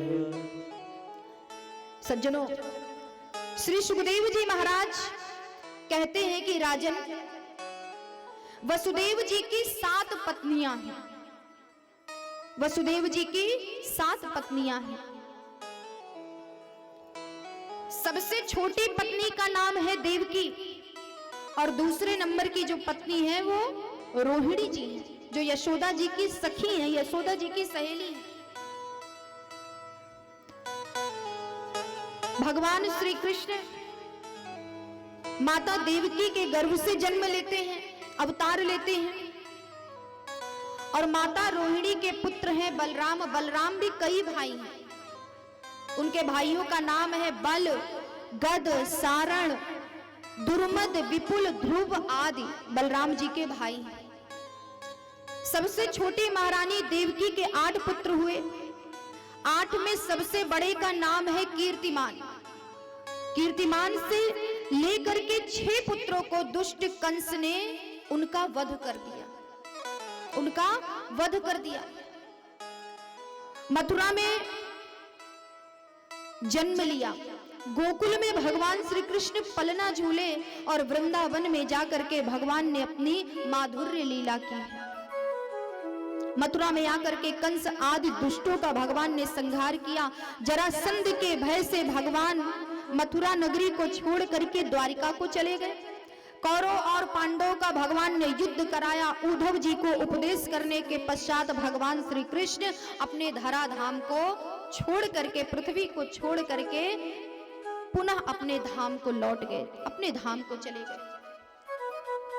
सज्जनों, श्री सुखदेव जी महाराज कहते हैं कि राजन, वसुदेव जी की 7 पत्नियां हैं। वसुदेव जी की 7 पत्नियां हैं। सबसे छोटी पत्नी का नाम है देवकी, और दूसरे नंबर की जो पत्नी है वो रोहिणी जी है, जो यशोदा जी की सखी है, यशोदा जी की सहेली है। भगवान श्री कृष्ण माता देवकी के गर्भ से जन्म लेते हैं, अवतार लेते हैं, और माता रोहिणी के पुत्र हैं बलराम। बलराम भी कई भाई हैं। उनके भाइयों का नाम है बल, गद, सारण, दुर्मद, विपुल, ध्रुव आदि बलराम जी के भाई हैं। सबसे छोटी महारानी देवकी के 8 पुत्र हुए। 8 में सबसे बड़े का नाम है कीर्तिमान। कीर्तिमान से लेकर के 6 पुत्रों को दुष्ट कंस ने उनका वध कर दिया, उनका वध कर दिया। मथुरा में जन्म लिया, गोकुल में भगवान श्री कृष्ण पलना झूले, और वृंदावन में जाकर के भगवान ने अपनी माधुर्य लीला की। मथुरा में आकर के कंस आदि दुष्टों का भगवान ने संहार किया। जरासंध के भय से भगवान मथुरा नगरी को छोड़ करके द्वारिका को चले गए। कौरव और पांडवों का भगवान ने युद्ध कराया। उद्धव जी को उपदेश करने के पश्चात भगवान श्री कृष्ण अपने धराधाम को छोड़ करके, पृथ्वी को छोड़ करके पुनः अपने धाम को लौट गए, अपने धाम को चले गए।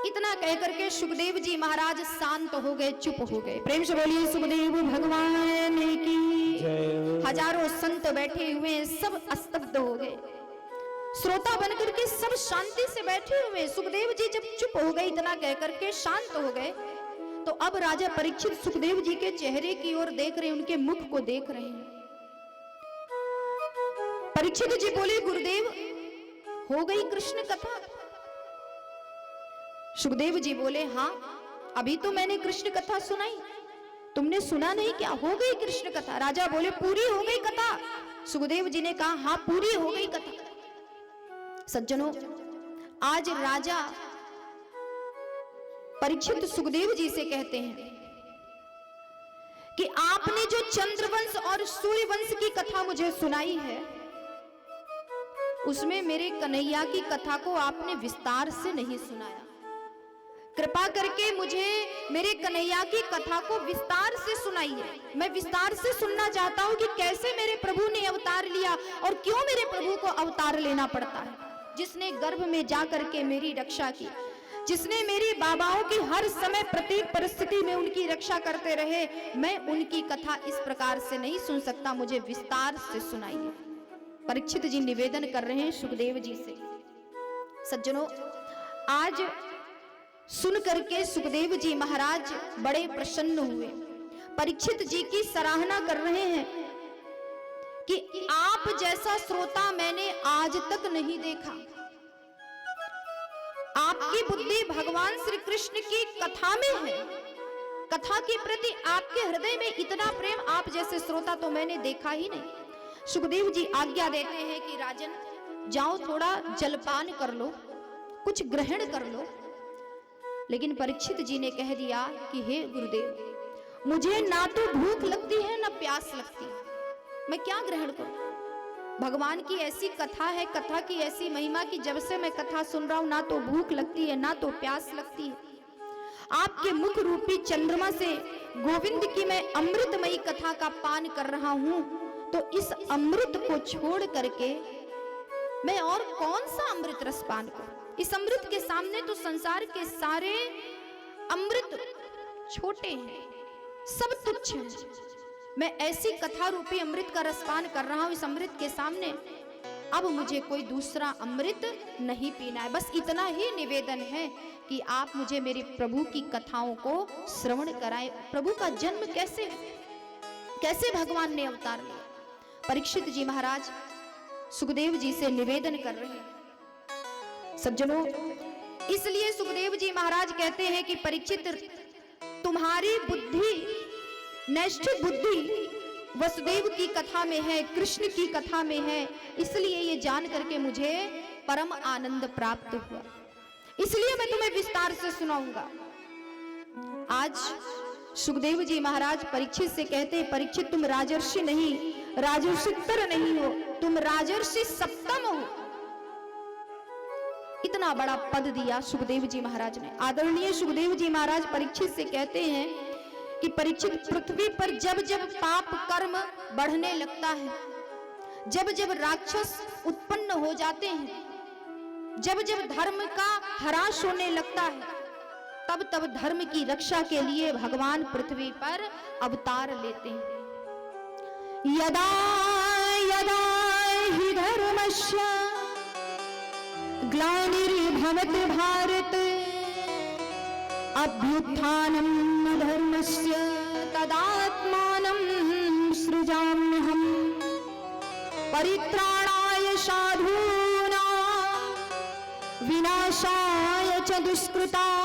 इतना कह करके सुखदेव जी महाराज शांत हो गए, चुप हो गए। प्रेम से बोलिए सुखदेव भगवान की जय। हजारों संत बैठे हुए सब स्तब्ध हो गए, श्रोता बनकर के सब शांति से बैठे हुए। सुखदेव जी जब चुप हो गए, इतना कह करके शांत हो गए, तो अब राजा परीक्षित सुखदेव जी के चेहरे की ओर देख रहे हैं, उनके मुख को देख रहे हैं। परीक्षित जी बोले, गुरुदेव हो गई कृष्ण कथा? सुखदेव जी बोले, हाँ, अभी तो मैंने कृष्ण कथा सुनाई, तुमने सुना नहीं क्या? हो गई कृष्ण कथा। राजा बोले, पूरी हो गई कथा? सुखदेव जी ने कहा, हाँ, पूरी हो गई कथा। सज्जनों, आज राजा परीक्षित सुखदेव जी से कहते हैं कि आपने जो चंद्रवंश और सूर्यवंश की कथा मुझे सुनाई है, उसमें मेरे कन्हैया की कथा को आपने विस्तार से नहीं सुनाया। कृपा करके मुझे मेरे कन्हैया की कथा को विस्तार से सुनाइए। मैं विस्तार से सुनना चाहता हूं कि कैसे मेरे प्रभु ने अवतार लिया और क्यों मेरे प्रभु को अवतार लेना पड़ता है। जिसने गर्भ में जाकर के मेरी रक्षा की, जिसने मेरी बाबाओं की हर समय प्रत्येक परिस्थिति में उनकी रक्षा करते रहे, मैं उनकी कथा इस प्रकार से नहीं सुन सकता, मुझे विस्तार से सुनाइए। परीक्षित जी निवेदन कर रहे हैं सुखदेव जी से। सज्जनों, आज सुन करके सुखदेव जी महाराज बड़े प्रसन्न हुए। परीक्षित जी की सराहना कर रहे हैं कि आप जैसा श्रोता मैंने आज तक नहीं देखा। आपकी बुद्धि भगवान श्री कृष्ण की कथा में है, कथा के प्रति आपके हृदय में इतना प्रेम आप जैसे श्रोता तो मैंने देखा ही नहीं। सुखदेव जी आज्ञा देते हैं कि राजन, जाओ थोड़ा जलपान कर लो, कुछ ग्रहण कर लो। लेकिन परीक्षित जी ने कह दिया कि हे गुरुदेव, मुझे ना तो भूख लगती है ना प्यास लगती है, मैं क्या ग्रहण करूं? भगवान की ऐसी कथा है, कथा की ऐसी महिमा कि जब से मैं कथा सुन रहा हूं, ना तो भूख लगती है ना तो प्यास लगती है। आपके मुख रूपी चंद्रमा से गोविंद की मैं अमृतमयी कथा का पान कर रहा हूं, तो इस अमृत को छोड़ करके मैं और कौन सा अमृत रस पान करूं? इस अमृत के सामने तो संसार के सारे अमृत छोटे हैं, सब तुच्छ है। मैं ऐसी कथा रूपी अमृत का रसपान कर रहा हूं इस अमृत के सामने, अब मुझे कोई दूसरा अमृत नहीं पीना है। बस इतना ही निवेदन है कि आप मुझे मेरे प्रभु की कथाओं को श्रवण कराएं। प्रभु का जन्म कैसे भगवान ने अवतार लिया। परीक्षित जी महाराज सुखदेव जी से निवेदन कर रहे हैं। सज्जनों, इसलिए सुखदेव जी महाराज कहते हैं कि परीक्षित, तुम्हारी बुद्धि, नैष्ठिक बुद्धि वसुदेव की कथा में है, कृष्ण की कथा में है, इसलिए ये जान करके मुझे परम आनंद प्राप्त हुआ। इसलिए मैं तुम्हें विस्तार से सुनाऊंगा। आज सुखदेव जी महाराज परीक्षित से कहते हैं, परीक्षित तुम राजर्षि नहीं, राजर्षितर नहीं हो, तुम राजर्षि सप्तम हो। इतना बड़ा पद दिया सुखदेव जी महाराज ने। आदरणीय सुखदेव जी महाराज परीक्षित से कहते हैं कि परीक्षित, पृथ्वी पर जब जब पाप कर्म बढ़ने लगता है, जब जब राक्षस उत्पन्न हो जाते हैं, जब जब धर्म का ह्रास होने लगता है, तब तब धर्म की रक्षा के लिए भगवान पृथ्वी पर अवतार लेते हैं। यदा यदा हि धर्मस्य ग्लानिर्भवति भारत अभ्युत्थानम् धर्मस्य तदात्मानं सृजाम्यहम् परित्राणाय साधूनां विनाशाय च दुष्कृतां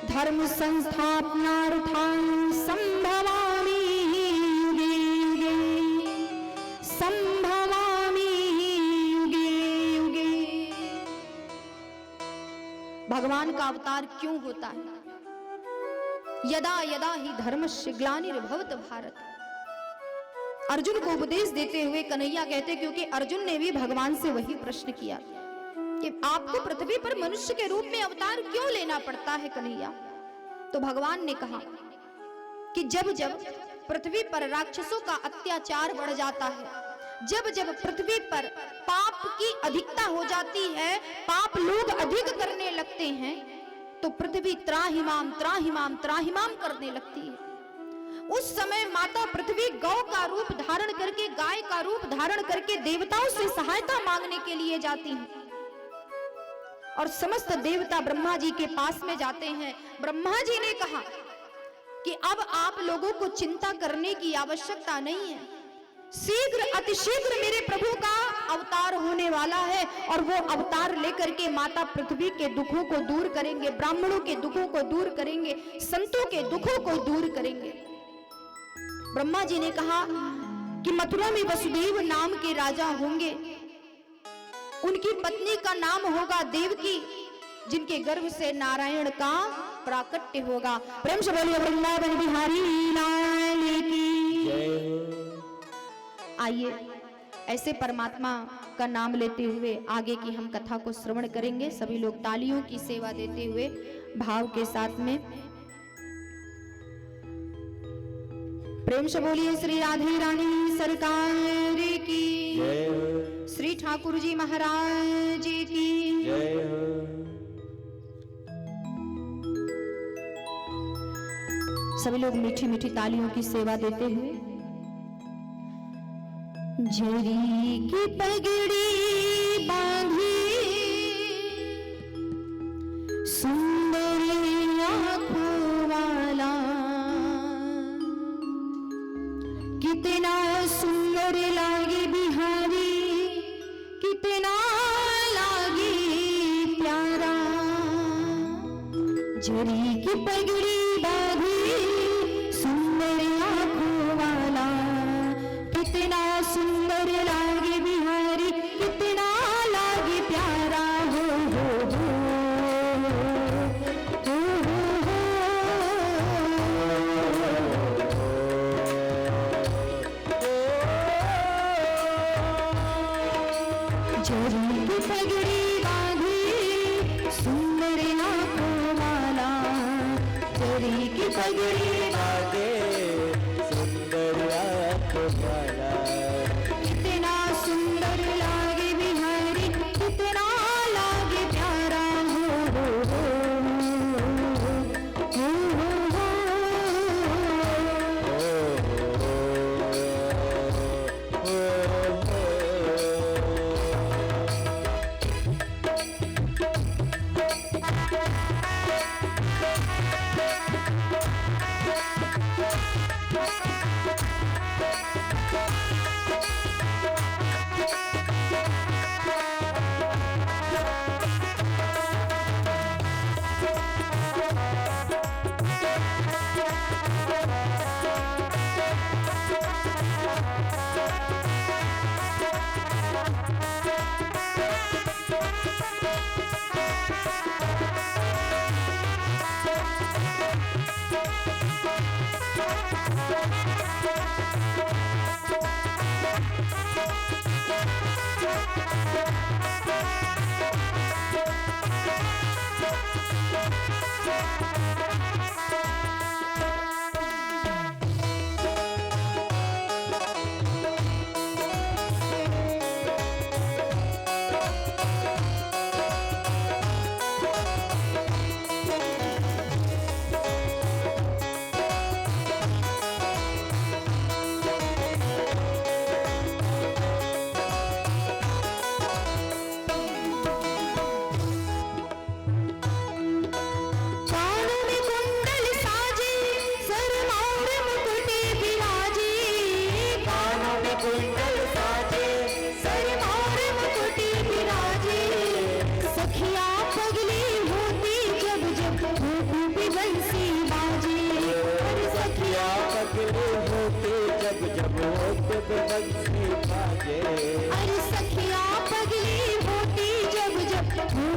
धर्म संस्थापनार्थां संभवामि युगे युगे, संभवामि युगे युगे। भगवान का अवतार क्यों होता है? यदा यदा ही धर्मस्य ग्लानिर्भवत भारत। अर्जुन को उपदेश देते हुए कन्हैया कहते, क्योंकि अर्जुन ने भी भगवान से वही प्रश्न किया कि आपको पृथ्वी पर मनुष्य के रूप में अवतार क्यों लेना पड़ता है कन्हैया? तो भगवान ने कहा कि जब जब पृथ्वी पर राक्षसों का अत्याचार बढ़ जाता है, जब जब पृथ्वी पर पाप की अधिकता हो जाती है, पाप लोग अधिक करने लगते हैं, तो पृथ्वी त्राहिमाम त्राहिमाम त्राहिमाम करने लगती है। उस समय माता पृथ्वी गौ का रूप धारण करके, गाय का रूप धारण करके देवताओं से सहायता मांगने के लिए जाती है। और समस्त देवता ब्रह्मा जी के पास में जाते हैं। ब्रह्मा जी ने कहा कि अब आप लोगों को चिंता करने की आवश्यकता नहीं है, शीघ्र अतिशीघ्र मेरे प्रभु का अवतार होने वाला है, और वो अवतार लेकर के माता पृथ्वी के दुखों को दूर करेंगे, ब्राह्मणों के दुखों को दूर करेंगे, संतों के दुखों को दूर करेंगे। ब्रह्मा जी ने कहा कि मथुरा में वसुदेव नाम के राजा होंगे, उनकी पत्नी का नाम होगा देवकी, जिनके गर्भ से नारायण का प्राकट्य होगा। प्रेम से बोलिए वृंदावन बिहारी लाल की जय। आइए ऐसे परमात्मा का नाम लेते हुए आगे की हम कथा को श्रवण करेंगे। सभी लोग तालियों की सेवा देते हुए भाव के साथ में प्रेम से बोलिए श्री राधे रानी सरकार की जय, श्री ठाकुर जी महाराज की जय। सभी लोग मीठी मीठी तालियों की सेवा देते हुए। झरी की पगड़ी बांधी सुंदर आँखों वाला, कितना सुंदर लागे बिहारी, कितना लागे प्यारा। झरी की पगड़ी बांधी सुंदर आँखों वाला, कितना सुंदर लागे बिहारी, कितना लागे प्यारा। हो झरी की पगड़ी बांधी सुंदर आँखों वाला, झरी की पगड़ी बांधे सुंदर आँखों वाला, कितना सुंदर लागे बिहारी, कितना लागे प्यारा। हो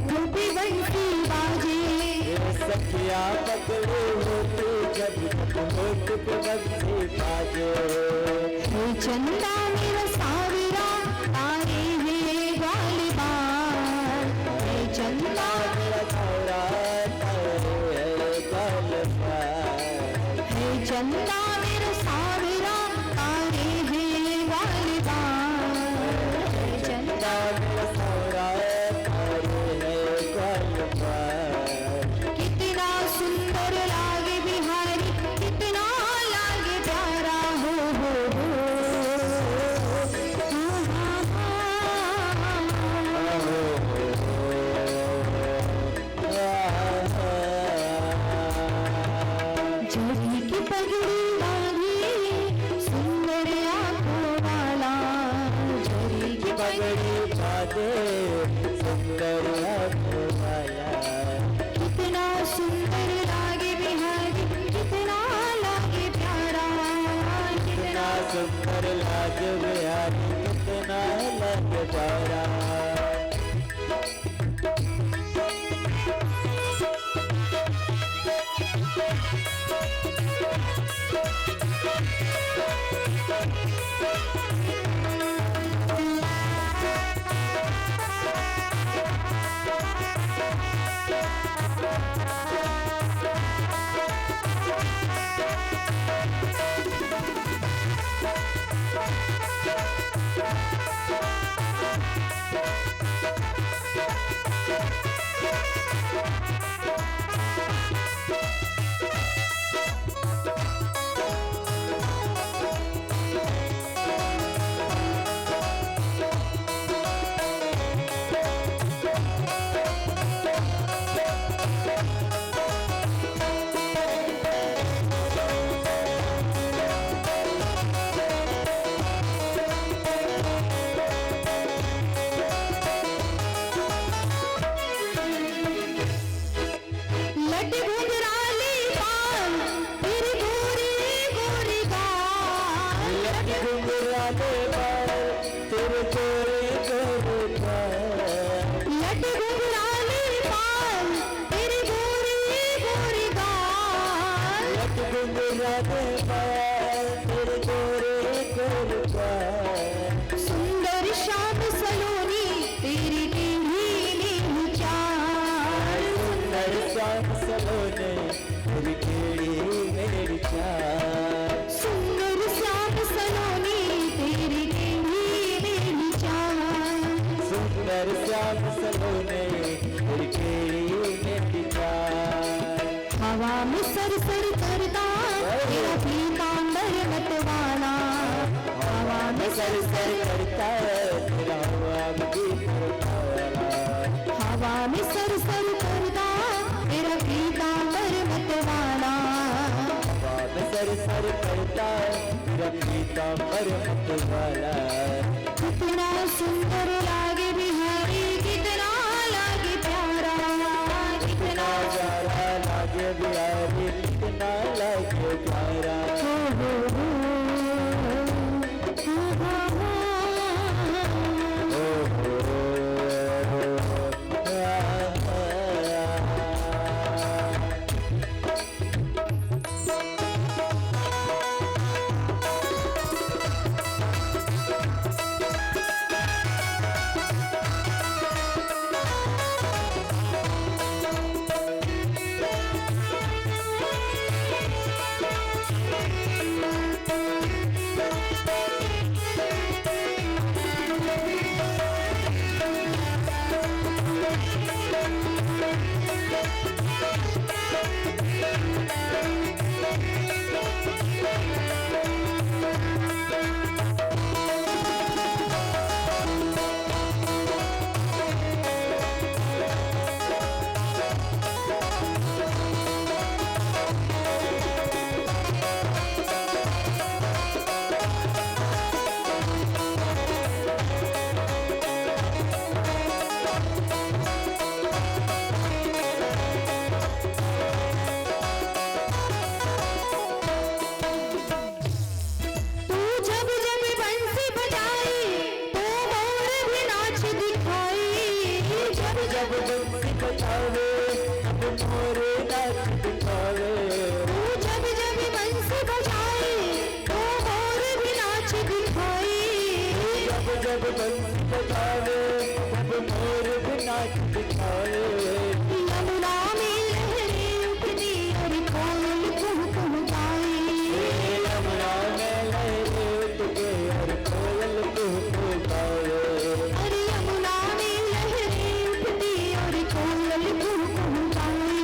होठों पे बंसी बाजे। सखिया पकड़े होते जब होठ पे बंसी बाजे। हे चंदा मेरा सावरा तारे है गालिबा। हे चंदा मेरा सावरा तारे है गालिबा। हे चंदा मेरा सावरा तारे है गालिबा। हे चंदा मेरा सावरा तारे है गालिबा। कितना सुंदर लागे बिहारी, कितना लागे प्यारा हो हो हो। जोड़ी की पगड़ी बांधी सुंदर आंखों वाला। जोड़ी की पगड़ी बांधे सुंदर आंखों वाला। कितना सुंदर लागे बिहारी, कितना लागे प्यारा। कितना सुंदर लागे बिहारी, कितना लागे प्यारा। लट घुंघराले बाल तेरी गोरी गोरी गाल। लट घुंघराले बाल तेरे गोरे गोरे बाल। लट घुंघराले बाल तेरी गोरी गोरी गाल। लट घुंघराले बाल तेरे गोरे गोरे बाल। सुंदर श्याम सलोनी तेरी टेढ़ी टेढ़ी चाल। सुंदर श्याम सलोने मेरी टेढ़ी मेरी चाल। सुंदर श्याम सलोनी तेरी टेढ़ी टेढ़ी चाल। सुंदर श्याम सलोने मेरी टेढ़ी मेरी चाल। हवा में सरसर करता तेरा पीतांबर मतवाला। हवा में सरसर करता तेरा हुआ हवा में सरसर करता तेरा पीतांबर मतवाला। सरसर करता तेरा पीतांबर मतवाला। कितना सुंदर लागे बिहारी, कितना लागे प्यारा। कितना प्यारा लागे बिहारी, कितना लागे प्यारा। हो हो हो हो हो हो। जब बंसी बजावे तब मोर नाच दिखावे। जब जब बंसी बजाए तो मोर भी नाच दिखाए। जब जब बंसी बजावे तब मोर भी नाच दिखावे। यमुना में लहरें उठती और कोयल कुहू कुहू गाए। यमुना में लहरें उठती और कोयल कुहू कुहू गाए। अरे यमुना में लहरें उठती और कोयल कुहू कुहू गाए।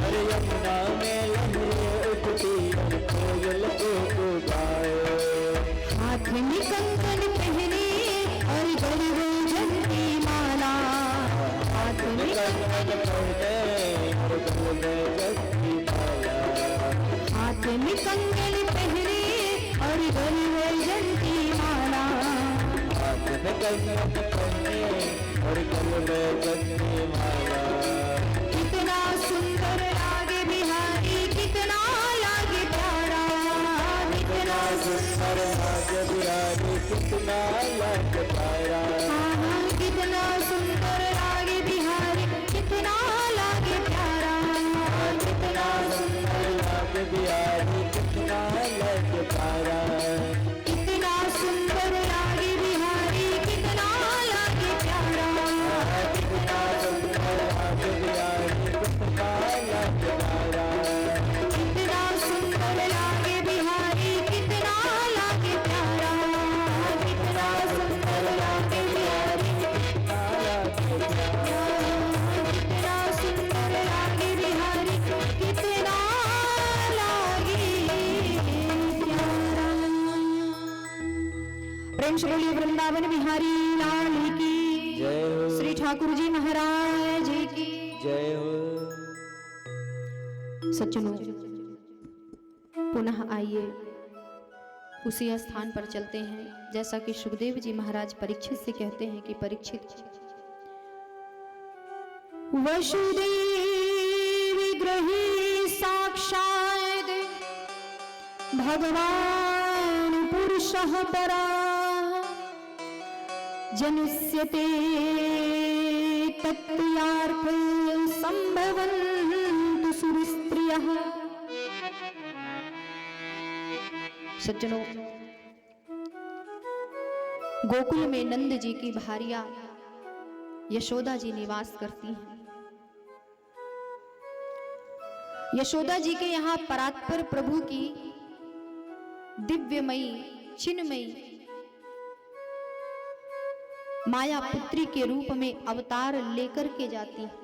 अरे यमुना में लहरें उठती और कोयल कुहू कुहू गाए। हाथ में कंगन पहने और गले में झंडी माला। हाथ में कंगन पहने और गले में झंडी माला। हाथ में कंगन पहने और गले में झंडी माला। हाथ में कंगन पहने और गले में झंडी माला। कितना सुंदर लागे बिहारी, कितना लागे प्यारा। कितना सुंदर लागे बिहारी, कितना लागे प्यारा। कितना सुंदर लागे बिहारी, कितना लागे प्यारा। कितना सुंदर लागे बिहारी, कितना लागे प्यारा। कितना सुंदर लागे बिहारी, कितना लागे प्यारा। कितना सुंदर लागे बिहारी, कितना लागे प्यारा। कितना सुंदर लागे बिहारी, कितना लागे प्यारा। कितना सुंदर लागे बिहारी, कितना लागे प्यारा। कितना सुंदर लागे बिहारी, कितना लागे प्यारा। प्रेम से बोलिए वृंदावन बिहारी लाल की जय हो, श्री ठाकुर जी महाराज जी की जय हो। सज्जनों, पुनः आइए उसी स्थान पर चलते हैं जैसा कि सुखदेव जी महाराज परीक्षित से कहते हैं कि परीक्षित, वसुदेव गृही साक्षात् भगवान पुरुषः पराः जनुष्यते तत्त्यार्थ संभवन्तु सुरस्त्रियः। सज्जनों, गोकुल में नंद जी की भार्या यशोदा जी निवास करती हैं। यशोदा जी के यहाँ परात्पर प्रभु की दिव्यमयी चिन्मयी माया पुत्री के रूप में अवतार लेकर के जाती है।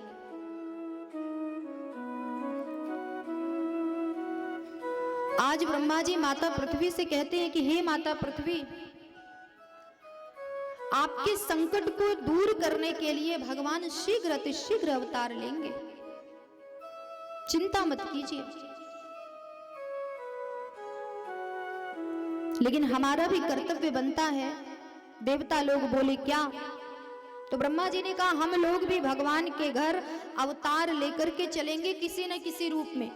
आज ब्रह्मा जी माता पृथ्वी से कहते हैं कि हे माता पृथ्वी, आपके संकट को दूर करने के लिए भगवान शीघ्र अतिशीघ्र अवतार लेंगे, चिंता मत कीजिए। लेकिन हमारा भी कर्तव्य बनता है। देवता लोग बोले क्या? तो ब्रह्मा जी ने कहा हम लोग भी भगवान के घर अवतार लेकर के चलेंगे किसी न किसी रूप में।